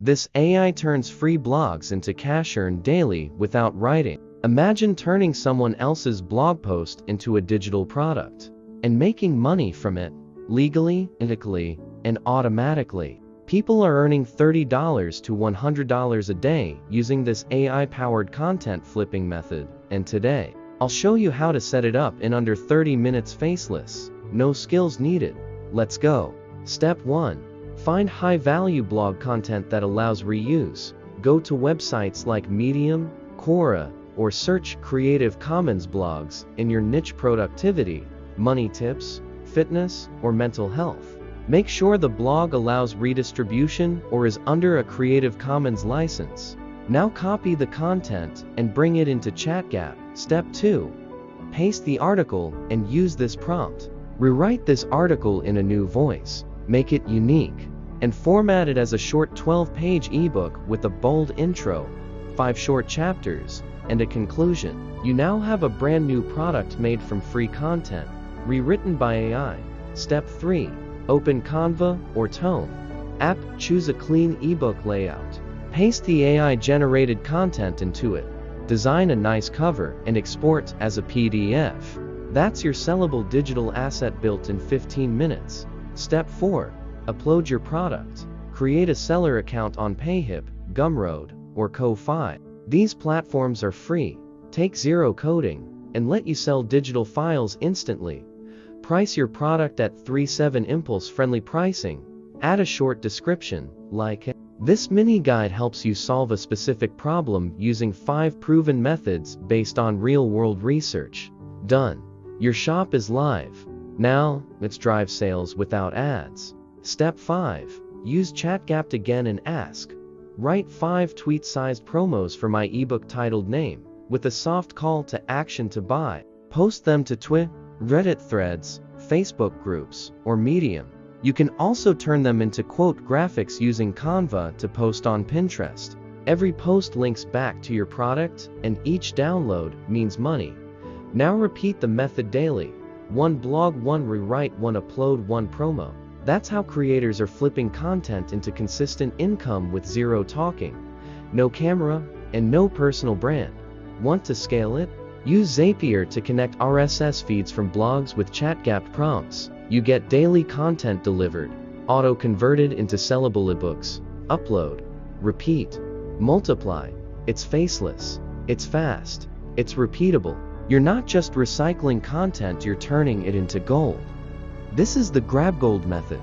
This AI turns free blogs into cash earned daily without writing. Imagine turning someone else's blog post into a digital product and making money from it legally, ethically, and automatically. People are earning $30 to $100 a day using this AI-powered content flipping method, and today, I'll show you how to set it up in under 30 minutes faceless. No skills needed. Let's go. Step 1. Find high-value blog content that allows reuse. Go to websites like Medium, Quora, or search Creative Commons blogs in your niche: productivity, money tips, fitness, or mental health. Make sure the blog allows redistribution or is under a Creative Commons license. Now copy the content and bring it into ChatGPT. Step 2. Paste the article and use this prompt. Rewrite this article in a new voice, make it unique, and format it as a short 12-page ebook with a bold intro, 5 short chapters, and a conclusion. You now have a brand new product made from free content, rewritten by AI. Step 3. Open Canva or Tome app. Choose a clean ebook layout. Paste the AI-generated content into it. Design a nice cover and export as a PDF. That's your sellable digital asset built in 15 minutes. Step 4. Upload your product. Create a seller account on Payhip, Gumroad, or Ko-Fi. These platforms are free, take zero coding, and let you sell digital files instantly. Price your product at 3.7 impulse-friendly pricing. Add a short description, like, "This mini guide helps you solve a specific problem using 5 proven methods based on real-world research." Done. Your shop is live. Now, let's drive sales without ads. Step 5. Use ChatGPT again and ask, "Write 5 tweet-sized promos for my ebook titled Name, with a soft call to action to buy." Post them to Twitter, Reddit threads, Facebook groups, or Medium. You can also turn them into quote graphics using Canva to post on Pinterest. Every post links back to your product, and each download means money. Now repeat the method daily. 1 blog, 1 rewrite, 1 upload, 1 promo. That's how creators are flipping content into consistent income with zero talking, no camera, and no personal brand. Want to scale it? Use Zapier to connect RSS feeds from blogs with ChatGPT prompts. You get daily content delivered, auto-converted into sellable ebooks. Upload, repeat, multiply. It's faceless, it's fast, it's repeatable. You're not just recycling content, you're turning it into gold. This is the grab gold method.